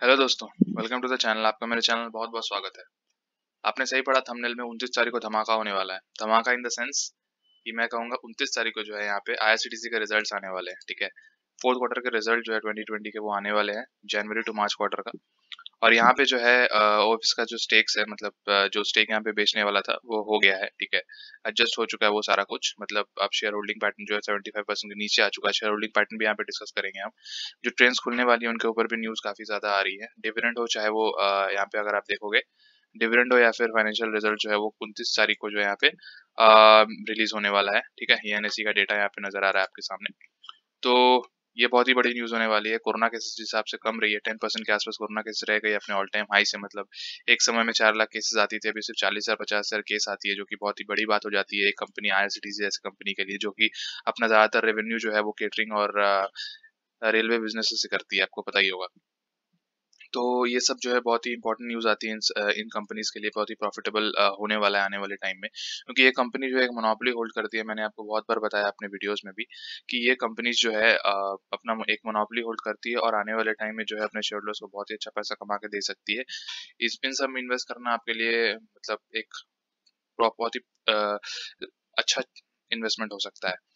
Hello दोस्तों, welcome to the channel. आपका मेरे चैनल में बहुत बहुत स्वागत है। आपने सही पढ़ा, थंबनेल में 29 तारीख को धमाका होने वाला है। धमाका इन द सेंस कि मैं कहूँगा 29 तारीख को जो है यहाँ पे आईआरसीटीसी के रिजल्ट्स आने वाले हैं। ठीक है, फोर्थ क्वार्टर के रिजल्ट जो है 2020 के वो आने वाले हैं, जनवरी टू मार्च क्वार्टर का। और यहाँ पे जो है ऑफिस का जो स्टेक्स है, मतलब जो स्टेक यहाँ पे बेचने वाला था वो हो गया है। ठीक है, एडजस्ट हो चुका है वो सारा कुछ। मतलब अब शेयर होल्डिंग पैटर्न जो है 75% के नीचे आ चुका है। शेयर होल्डिंग पैटर्न भी यहाँ पे डिस्कस करेंगे हम। जो ट्रेंड्स खुलने वाली है उनके ऊपर भी न्यूज काफी ज्यादा आ रही है। डिविडेंड हो चाहे वो यहाँ पे अगर आप देखोगे, डिविडेंड हो या फिर फाइनेंशियल रिजल्ट जो है वो 29 तारीख को जो है यहाँ पे रिलीज होने वाला है। ठीक है, एनएससी का डेटा यहाँ पे नजर आ रहा है आपके सामने। तो ये बहुत ही बड़ी न्यूज होने वाली है। कोरोना केसेस जिस हिसाब से कम रही है, 10% के आसपास कोरोना केसेस रह गई अपने ऑल टाइम हाई से। मतलब एक समय में 4 लाख केसेस आती थी, अभी सिर्फ 40,000 50,000 केस आती है, जो कि बहुत ही बड़ी बात हो जाती है एक कंपनी आईआरसीटीसी जैसी कंपनी के लिए, जो कि अपना ज्यादातर रेवेन्यू जो है वो केटरिंग और रेलवे बिजनेस से करती है, आपको पता ही होगा। तो ये सब जो है बहुत ही इंपॉर्टेंट न्यूज आती है इन कंपनीज के लिए। बहुत ही प्रॉफिटेबल होने वाला है आने वाले टाइम में, क्योंकि ये कंपनी जो है एक मोनोपोली होल्ड करती है। मैंने आपको बहुत बार बताया अपने वीडियोस में भी कि ये कंपनीज जो है अपना एक मोनोपोली होल्ड करती है और आने वाले टाइम में जो है अपने शेयर होल्डर्स को बहुत ही अच्छा पैसा कमा के दे सकती है। इन सब में इन्वेस्ट करना आपके लिए मतलब एक बहुत ही अच्छा इन्वेस्टमेंट हो सकता है।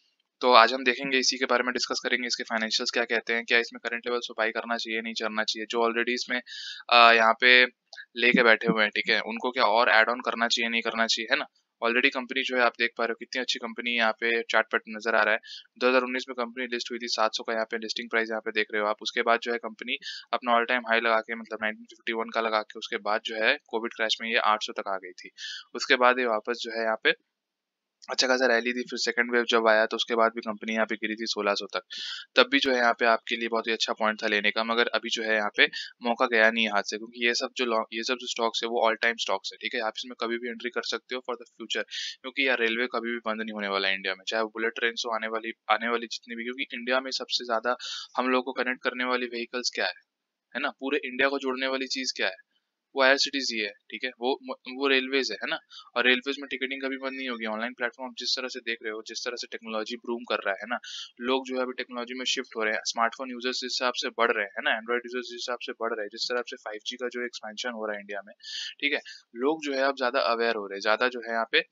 तो आज हम देखेंगे, इसी के बारे में डिस्कस करेंगे, इसके फाइनेंशियल्स क्या कहते हैं, क्या इसमें करंट लेवल्स पे बाई करना चाहिए नहीं करना चाहिए। जो ऑलरेडी इसमें यहाँ पे लेके बैठे हुए हैं, ठीक है, उनको क्या और ऐड ऑन करना चाहिए नहीं करना चाहिए, है ना। ऑलरेडी कंपनी जो है आप देख पा रहे हो कितनी अच्छी कंपनी यहाँ पे चार्ट पर नजर आ रहा है। 2019 में कंपनी लिस्ट हुई थी, 700 का यहाँ पे लिस्टिंग प्राइस यहाँ पे देख रहे हो आप। उसके बाद जो है कंपनी अपना ऑल टाइम हाई लगा के, मतलब 1951 का लगा के, उसके बाद जो है कोविड क्रैश में ये 800 तक आ गई थी। उसके बाद ये वापस जो है यहाँ पे अच्छा खासा रैली थी। फिर सेकंड वेव जब आया तो उसके बाद भी कंपनी यहाँ पे गिरी थी 1600 तक। तब भी जो है यहाँ पे आपके लिए बहुत ही अच्छा पॉइंट था लेने का, मगर अभी जो है यहाँ पे मौका गया नहीं हाथ से, क्योंकि ये सब जो स्टॉक्स है वो ऑल टाइम स्टॉक्स है। ठीक है, आप इसमें कभी भी एंट्री कर सकते हो फॉर द फ्यूचर, क्योंकि यार रेलवे कभी भी बंद नहीं होने वाला है इंडिया में, चाहे वो बुलेट ट्रेन हो आने वाली जितनी भी। क्योंकि इंडिया में सबसे ज्यादा हम लोग को कनेक्ट करने वाली व्हीकल्स क्या है ना, पूरे इंडिया को जोड़ने वाली चीज क्या है, वो आईआरसीटीसी है। ठीक है, वो रेलवेज है ना। और रेलवेज में टिकटिंग कभी बंद नहीं होगी। ऑनलाइन प्लेटफॉर्म जिस तरह से देख रहे हो, जिस तरह से टेक्नोलॉजी ब्रूम कर रहा है ना, लोग जो है अभी टेक्नोलॉजी में शिफ्ट हो रहे हैं। स्मार्टफोन यूजर्स जिस हिसाब से बढ़ रहे हैं ना, एंड्रॉइड यूजर्स जिस हिसाब से बढ़ रहे हैं, जिस तरह से 5G का जो एक्सपेंशन हो रहा है इंडिया में, ठीक है, लोग जो है अब ज्यादा अवेयर हो रहे हैं, ज्यादा जो है यहाँ पे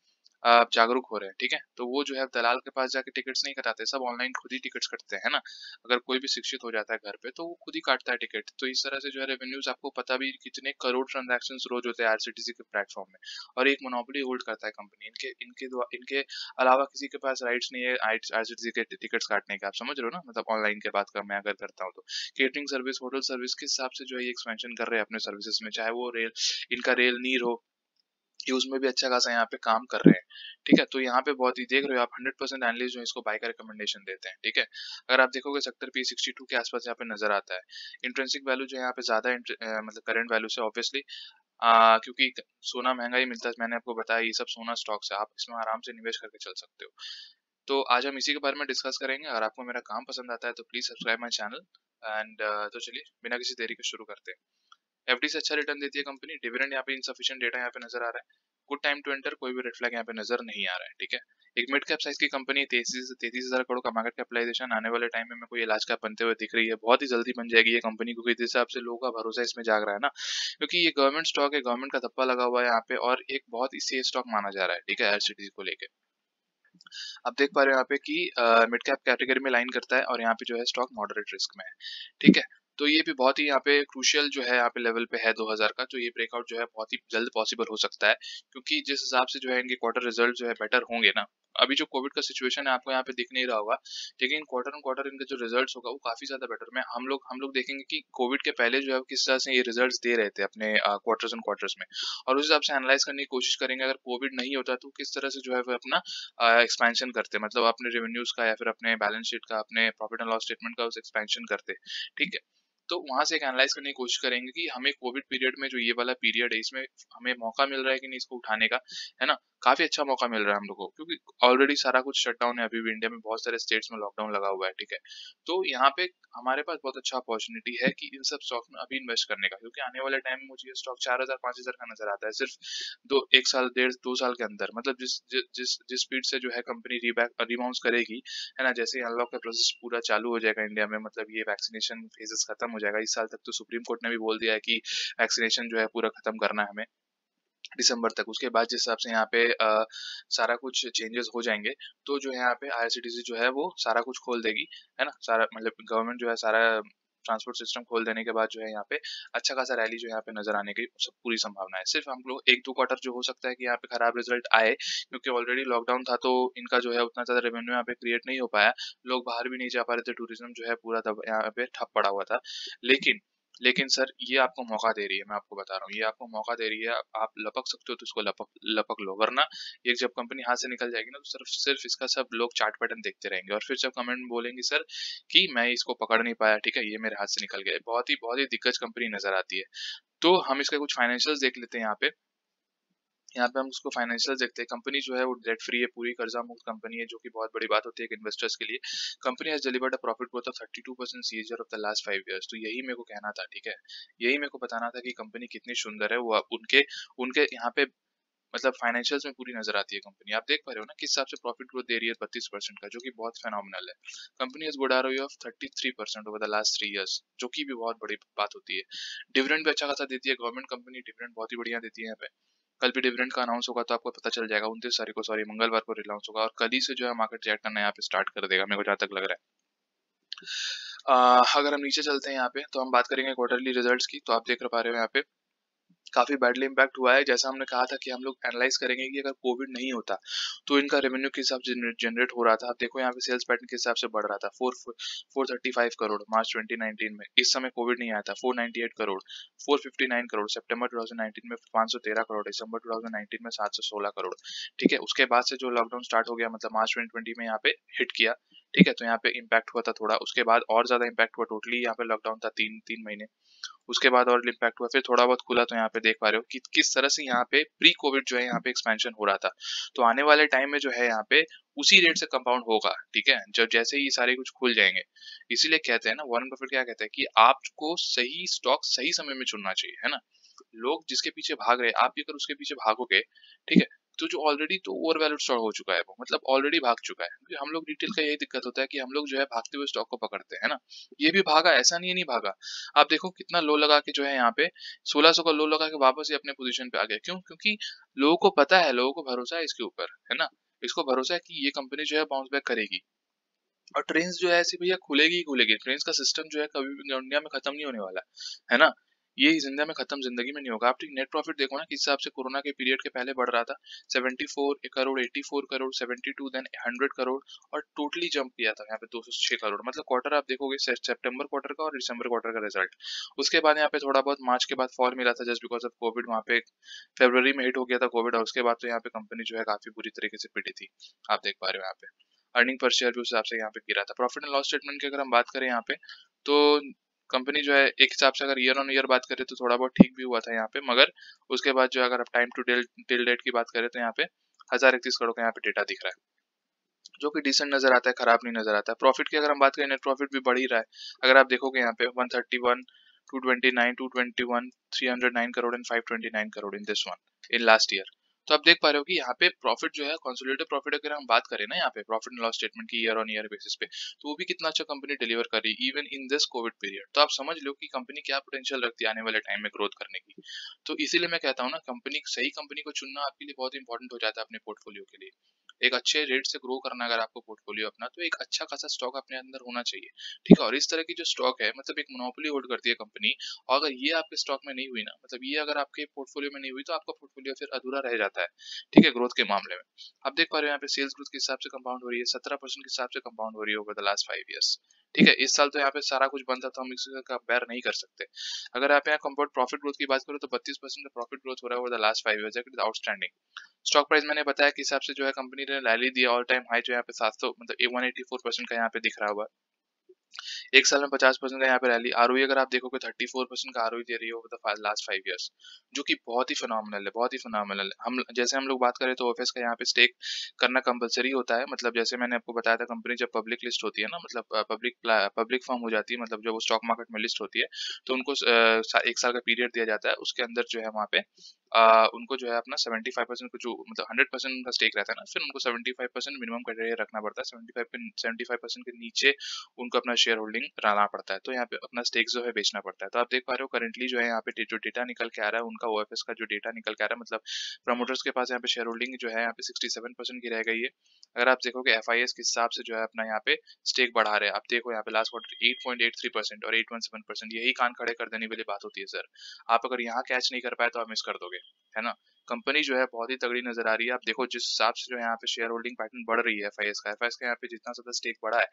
जागरूक हो रहे हैं। ठीक है, तो वो जो है दलाल के पास जाके टिकट्स नहीं कटाते, सब ऑनलाइन खुद ही टिकट्स कटते हैं ना। अगर कोई भी शिक्षित हो जाता है घर पे तो वो खुद ही काटता है टिकट। तो इस तरह से जो है रेवेन्यूज, आपको पता भी कितने करोड़ ट्रांजैक्शन रोज होते हैं आरसीटीसी के प्लेटफॉर्म में। और एक मोनोपोली होल्ड करता है कंपनी, इनके अलावा किसी के पास राइट्स नहीं है आरसीटीसी के टिकट्स काटने के। आप समझ रहे हो ना, मतलब ऑनलाइन के बात का मैं अगर करता हूँ तो केटरिंग सर्विस, होटल सर्विस के हिसाब से जो है ये एक्सपेंशन कर रहे हैं अपने सर्विसेज में, चाहे वो रेल, इनका रेल नीर हो, ये उसमें भी अच्छा खासा यहाँ पे काम कर रहे हैं। ठीक है, तो यहाँ पे बहुत ही देख रहे हो आप, 100% एनालिस्ट जो है इसको बाय का रिकमेंडेशन देते हैं। ठीक है, अगर आप देखोगे सेक्टर P62 के आसपास यहाँ पे नजर आता है। इंट्रेंसिक वैल्यू जो है यहाँ पे ज्यादा मतलब करंट वैल्यू से ऑब्वियसली, क्योंकि सोना महंगा ही मिलता है। मैंने आपको बताया ये सब सोना स्टॉक्स है, आप इसमें आराम से निवेश करके चल सकते हो। तो आज हम इसी के बारे में डिस्कस करेंगे। अगर आपको मेरा काम पसंद आता है तो please subscribe my channel and तो चलिए बिना किसी देरी के शुरू करते हैं। एफडी से अच्छा रिटर्न देती है कंपनी। डिविडेंड यहाँ पे इनसफिशिएंट डेटा यहाँ पे नजर आ रहा है। गुड टाइम टू एंटर, कोई भी रेड फ्लैग यहाँ पे नजर नहीं आ रहा है। ठीक है, एक मिड कैप साइज की कंपनी, 33,000 करोड़ का मार्केट कैपिटलाइजेशन, आने वाले टाइम में मेरे को ये लार्ज कैप बनते हुए दिख रही है। बहुत ही जल्दी बन जाएगी ये कंपनी, क्योंकि जिस हिसाब से लोगों का भरोसा इसमें जाग रहा है ना, क्योंकि ये गवर्नमेंट स्टॉक है, गवर्नमेंट का धप्पा लगा हुआ है यहाँ पे, और एक बहुत ही सेफ स्टॉक माना जा रहा है। ठीक है, आरसीटीसी को लेके आप देख पा रहे हो यहाँ पे कि मिड कैप कैटेगरी में लाइन करता है, और यहाँ पे जो है स्टॉक मॉडरेट रिस्क में है। ठीक है, तो ये भी बहुत ही यहाँ पे क्रूशियल जो है यहाँ पे लेवल पे है 2000 का। तो ये ब्रेकआउट जो है बहुत ही जल्द पॉसिबल हो सकता है, क्योंकि जिस हिसाब से जो है इनके क्वार्टर रिजल्ट जो है बेटर होंगे ना। अभी जो कोविड का सिचुएशन है आपको यहाँ पे दिख नहीं रहा होगा, लेकिन क्वार्टर ऑन क्वार्टर इनके जो रिजल्ट्स होगा वो काफी ज्यादा बेटर में। हम लोग देखेंगे कि कोविड के पहले जो है किस तरह से ये रिजल्ट्स दे रहे थे अपने क्वार्टर्स ऑन क्वार्टर्स में, और उस हिसाब से एनालाइज करने की कोशिश करेंगे अगर कोविड नहीं होता तो किस तरह से जो है वो अपना एक्सपेंशन करते, मतलब अपने रेवेन्यूज का या फिर अपने बैलेंस शीट का, अपने प्रॉफिट एंड लॉस स्टेटमेंट का उस एक्सपेंशन करते। ठीक है, तो वहां से एक एनालाइज करने की कोशिश करेंगे कि हमें कोविड पीरियड में जो ये वाला पीरियड है इसमें हमें मौका मिल रहा है कि नहीं इसको उठाने का, है ना। काफी अच्छा मौका मिल रहा है हम लोग को, क्योंकि ऑलरेडी सारा कुछ शट डाउन है अभी भी इंडिया में, बहुत सारे स्टेट्स में लॉकडाउन लगा हुआ है। ठीक है, तो यहाँ पे हमारे पास बहुत अच्छा अपॉर्चुनिटी है कि इन सब स्टॉक में अभी इन्वेस्ट करने का, क्योंकि आने वाले टाइम में मुझे ये स्टॉक 4,000 5,000 का नजर आता है सिर्फ एक साल, 1.5 2 साल के अंदर। मतलब जिस स्पीड से जो है कंपनी रिबाउंस करेगी, है ना, जैसे अनलॉक का प्रोसेस पूरा चालू हो जाएगा इंडिया में, मतलब ये वैक्सीनेशन फेजेस खत्म हो जाएगा। इस साल तक तो सुप्रीम कोर्ट ने भी बोल दिया है कि वैक्सीनेशन जो है पूरा खत्म करना है हमें दिसंबर तक। उसके बाद जिस हिसाब से यहाँ पे सारा कुछ चेंजेस हो जाएंगे, तो जो है यहाँ पे आईआरसीटीसी जो है वो सारा कुछ खोल देगी, है ना। सारा मतलब गवर्नमेंट जो है सारा ट्रांसपोर्ट सिस्टम खोल देने के बाद जो है यहाँ पे अच्छा खासा रैली जो यहाँ पे नजर आने की सब पूरी संभावना है। सिर्फ हम लोग 1-2 क्वार्टर जो हो सकता है कि यहाँ पे खराब रिजल्ट आए, क्योंकि ऑलरेडी लॉकडाउन था तो इनका जो है उतना ज्यादा रेवेन्यू यहाँ पे क्रिएट नहीं हो पाया, लोग बाहर भी नहीं जा पा रहे थे, टूरिज्म जो है पूरा यहाँ पे ठप पड़ा हुआ था। लेकिन लेकिन सर ये आपको मौका दे रही है, मैं आपको बता रहा हूँ, ये आपको मौका दे रही है। आप लपक सकते हो तो उसको लपक लपक लो, वरना ये जब कंपनी हाथ से निकल जाएगी ना तो सिर्फ सिर्फ इसका सब लोग चार्ट पैटर्न देखते रहेंगे, और फिर जब कमेंट में बोलेंगे सर कि मैं इसको पकड़ नहीं पाया, ठीक है, ये मेरे हाथ से निकल गया। बहुत ही दिग्गज कंपनी नजर आती है। तो हम इसके कुछ फाइनेंशियल्स देख लेते हैं यहाँ पे हम उसको फाइनेंशियल देखते हैं। कंपनी जो है वो डेट फ्री है, पूरी कर्जा मुक्त कंपनी है, जो कि बहुत बड़ी बात होती है एक इन्वेस्टर्स के लिए। Company has delivered a profit growth of 32% CAGR of the last 5 years। तो यही मेरे को कहना था, ठीक है, यही मेरे को बताना था कि कंपनी कितनी सुंदर है। वो उनके उनके यहाँ पे मतलब फाइनेंशियल्स में पूरी नजर आती है कंपनी। आप देख पा रहे हो ना किस हिसाब से प्रॉफिट ग्रोथ दे रही है 32% का, जो कि बहुत फेनोमिनल है। Company has good ROE of 33% over the last 3 years, जो कि भी बहुत बड़ी बात होती है। डिविडेंड भी अच्छा खासा देती है गवर्नमेंट कंपनी, डिविडेंड बहुत ही बढ़िया देती है यहाँ पे। कल भी डिविडेंड का अनाउंस होगा तो आपको पता चल जाएगा। 29 तारीख को, सॉरी मंगलवार को अनाउंस होगा, और कल ही से जो है मार्केट रिएक्ट करना यहाँ पे स्टार्ट कर देगा, मेरे को जहाँ तक लग रहा है। अगर हम नीचे चलते हैं यहाँ पे तो हम बात करेंगे क्वार्टरली रिजल्ट्स की। तो आप देख पा रहे हो यहाँ पे काफी बैडली इम्पैक्ट हुआ है। जैसा हमने कहा था कि हम लोग एनालाइज करेंगे कि अगर कोविड नहीं होता तो इनका रेवेन्यू किस हिसाब से जनरेट हो रहा था। आप देखो यहाँ पे सेल्स पैटर्न किस हिसाब से बढ़ रहा था। 435 करोड़ मार्च 2019 में, इस समय कोविड नहीं आया था। 498 करोड़, 459 करोड़ सितंबर 2019 में, 513 करोड़ दिसंबर 2019 में, 716 करोड़। ठीक है, उसके बाद से जो लॉकडाउन स्टार्ट हो गया, मतलब मार्च 2020 में यहाँ पे हिट किया, ठीक है, तो यहाँ पे इम्पैक्ट हुआ था थोड़ा। उसके बाद और ज्यादा इम्पैक्ट हुआ, टोटली यहाँ पे लॉकडाउन था 3 महीने। उसके बाद और इम्पैक्ट हुआ, फिर थोड़ा बहुत खुला। तो यहाँ पे देख पा रहे हो कि किस तरह से यहाँ पे प्री कोविड जो है यहाँ पे एक्सपेंशन हो रहा था। तो आने वाले टाइम में जो है यहाँ पे उसी रेट से कंपाउंड होगा, ठीक है, जब जैसे ही सारे कुछ खुल जाएंगे। इसीलिए कहते हैं ना, वॉरेन बफेट क्या कहते हैं कि आपको सही स्टॉक सही समय में चुनना चाहिए, है ना। लोग जिसके पीछे भाग रहे हैं, आप भी अगर उसके पीछे भागोगे, ठीक है, तो जो ऑलरेडी तो ओवर वैल्यूड स्टॉक हो चुका है वो, मतलब ऑलरेडी भाग चुका है। क्योंकि हम लोग रिटेल का यही दिक्कत होता है कि हम लोग जो है भागते हुए स्टॉक को पकड़ते हैं, है ना। ये भी भागा, ऐसा नहीं है नहीं भागा। आप देखो कितना लो लगा के जो है यहाँ पे 1600 का लो लगा के वापस ही अपने पोजीशन पे आ गया। क्यों? क्योंकि लोगों को पता है, लोगों को भरोसा है इसके ऊपर, है ना। इसको भरोसा है कि ये कंपनी जो है बाउंस बैक करेगी। और ट्रेन जो है ऐसी भैया खुलेगी ही खुलेगी। ट्रेन का सिस्टम जो है कभी भी इंडिया में खत्म नहीं होने वाला है ना। ये जिंदगी में खत्म जिंदगी में नहीं होगा। आप ठीक नेट प्रॉफिट देखो ना किस हिसाब से कोरोना के पीरियड के पहले बढ़ रहा था। 74 करोड़, 84 करोड़, 72, देन 100 करोड़, और टोटली जंप किया था यहाँ पे 206 करोड़। मतलब क्वार्टर आप देखोगे सितंबर क्वार्टर का और दिसंबर क्वार्टर का रिजल्ट। उसके बाद यहाँ पे थोड़ा बहुत मार्च के बाद फॉल मिला था जस्ट बिकॉज ऑफ कोविड। वहाँ पे फरवरी में हिट हो गया था कोविड, और उसके बाद तो यहाँ पे कंपनी जो है काफी बुरी तरीके से पिटी थी। आप देख पा रहे हो यहाँ पे अर्निंग पर शेयर भी उस हिसाब से यहाँ पे गिरा था। प्रॉफिट एंड लॉस स्टेटमेंट की अगर हम बात करें यहाँ पे, तो कंपनी जो है एक हिसाब से अगर ईयर ऑन ईयर बात करें तो थोड़ा बहुत ठीक भी हुआ था यहाँ पे, मगर उसके बाद जो अगर आप टाइम टू टिल डेट की बात करें तो यहाँ पे 1031 करोड़ का यहाँ पे डेटा दिख रहा है, जो कि डिसेंट नजर आता है, खराब नहीं नजर आता है। प्रॉफिट की अगर हम बात करें, नेट प्रॉफिट भी बढ़ ही रहा है। अगर आप देखोगे यहाँ पे 131, 229, 221, 309 crore and 529 crore in this one in last year. तो आप देख पा रहे हो कि यहाँ पे प्रॉफिट जो है कंसोलिडेटेड प्रॉफिट अगर हम बात करें ना यहाँ पे प्रॉफिट एंड लॉस स्टेटमेंट की ईयर ऑन ईयर बेसिस पे, तो वो भी कितना अच्छा कंपनी डिलीवर कर रही है even in this Covid period. तो आप समझ लो कि कंपनी क्या पोटेंशियल रखती है आने वाले टाइम में ग्रोथ करने की। तो इसीलिए मैं कहता हूँ ना, कंपनी सही कंपनी को चुनना आपके लिए बहुत इंपॉर्टेंट हो जाता है अपने पोर्टफोलियो के लिए। एक अच्छे रेट से ग्रो करना अगर आपको पोर्टफोलियो अपना, तो एक अच्छा खासा स्टॉक अपने अंदर होना चाहिए, ठीक है। और इस तरह की जो स्टॉक है, मतलब एक मोनोपोली होल्ड करती है कंपनी, और अगर ये आपके स्टॉक में नहीं हुई ना, मतलब ये अगर आपके पोर्टफोलियो में नहीं हुई, तो आपका पोर्टफोलियो फिर अधूरा रह जाता है, ठीक है, ग्रोथ के मामले में। आप देख पा रहे हो यहाँ पे सेल्स ग्रोथ के हिसाब से कंपाउंड हो रही है, 17% के हिसाब से कंपाउंड हो रही है ओवर द लास्ट 5 years, ठीक है। इस साल तो यहाँ पे सारा कुछ बंद था तो हम इसका कंपेयर नहीं कर सकते। अगर आप यहाँ कंपेयर प्रॉफिट ग्रोथ की बात करो तो 32% का प्रॉफिट ग्रोथ हो रहा है over the last 5 years, it is outstanding. Stock price मैंने बताया कि हिसाब से जो है कंपनी ने रैली दिया, ऑल टाइम हाई जो यहाँ पे 700 मतलब 184% का यहाँ पे दिख रहा हुआ। एक साल में 50% का यहाँ पे रैली। आरओई अगर आप देखोगे 34% का आरओई दे रही है ओवर द लास्ट 5 years, जो कि बहुत ही फिनोमिनल है, बहुत ही फिनोमिनल है। हम लोग बात करें तो ओएफएस का यहाँ पे स्टेक करना कंपलसरी होता है। मतलब जैसे मैंने आपको बताया था, कंपनी जब पब्लिक लिस्ट होती है ना, मतलब पब्लिक फर्म हो जाती है, मतलब जब वो स्टॉक मार्केट में लिस्ट होती है, तो उनको 1 साल का पीरियड दिया जाता है, उसके अंदर जो है वहाँ पे उनको जो है अपना 75% को जो मतलब 100% का स्टेक रहता है ना, फिर उनको 75% मिनिमम क्राइटेरिया रखना पड़ता है। 75% के नीचे उनको अपना शेयर होल्डिंग रहना पड़ता है, तो यहाँ पे अपना स्टेक जो है बेचना पड़ता है। तो आप देख पा रहे हो करेंटली जो है यहाँ पे जो डेटा निकल के आ रहा है, उनका ओएफएस का जो डेटा निकल के आ रहा है, मतलब प्रमोटर्स के पास यहाँ पे शेयर होल्डिंग जो है यहाँ पे 67% की रह गई है। अगर आप देखोगे एफआईएस के हिसाब से जो है अपना यहाँ पे स्टेक बढ़ा रहे हैं। आप देखो यहाँ पे लास्ट क्वार्टर 8.83% और 8.7%, यही कान खड़े कर देने वाली बात होती है सर। आप अगर यहाँ कैच नहीं कर पाए तो आप मिस कर दोगे, है ना। कंपनी जो है बहुत ही तगड़ी नजर आ रही है। आप देखो जिस हिसाब से जो यहाँ पे शेयर होल्डिंग पैटर्न बढ़ रही है एफआईएस का यहाँ पे जितना ज्यादा स्टेक बढ़ा है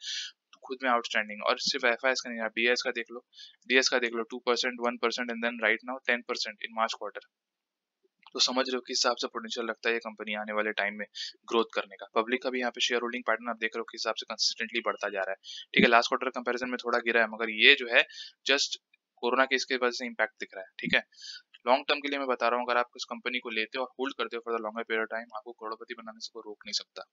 तो खुद में आउटस्टैंडिंग। और सिर्फ एफआईएस का नहीं, आप डीएस का देख लो, डीएस का देख लो 2%, 1% and then right now 10% in March quarter. तो समझ रहे हो किस हिसाब से पोटेंशियल रखता है ये कंपनी आने वाले टाइम में ग्रोथ करने का। पब्लिक का भी यहाँ पे शेयर होल्डिंग पैटर्न आप देख रहे हो किस हिसाब से कंसिस्टेंटली बढ़ता जा रहा है। ठीक है, लास्ट क्वार्टर कंपैरिजन में थोड़ा गिरा है, मगर ये जो है जस्ट कोरोना के इसके वजह से इम्पैक्ट दिख रहा है। ठीक है, लॉन्ग टर्म के लिए मैं बता रहा हूँ, अगर आप इस कंपनी को लेते हो और होल्ड करते हो for the longer period time, आपको करोड़पति बनाने से कोई रोक नहीं सकता।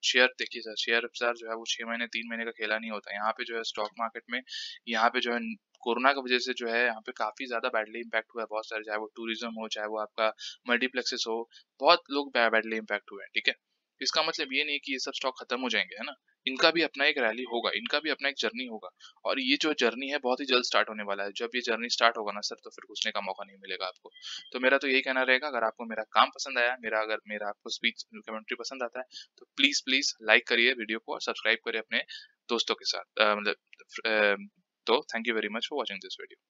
शेयर देखिए सर, शेयर बाजार जो है वो 6 महीने 3 महीने का खेला नहीं होता। यहाँ पे जो है स्टॉक मार्केट में यहाँ पे जो है कोरोना की वजह से जो है यहाँ पे काफी ज्यादा बैडली इम्पैक्ट हुआ है बहुत सारे, चाहे वो टूरिज्म हो, चाहे वो आपका मल्टीप्लेक्सेस हो, बहुत लोग बैडली इम्पैक्ट हुए हैं। ठीक है, इसका मतलब ये नहीं कि ये सब स्टॉक खत्म हो जाएंगे, है ना। इनका भी अपना एक रैली होगा, इनका भी अपना एक जर्नी होगा, और ये जो जर्नी है बहुत ही जल्द स्टार्ट होने वाला है। जब ये जर्नी स्टार्ट होगा ना सर, तो फिर घुसने का मौका नहीं मिलेगा आपको। तो मेरा तो यही कहना रहेगा, अगर आपको मेरा काम पसंद आया, अगर आपको स्पीच कमेंट्री पसंद आता है, तो प्लीज प्लीज लाइक करिए वीडियो को और सब्सक्राइब करिए अपने दोस्तों के साथ, मतलब तो thank you very much for watching this video.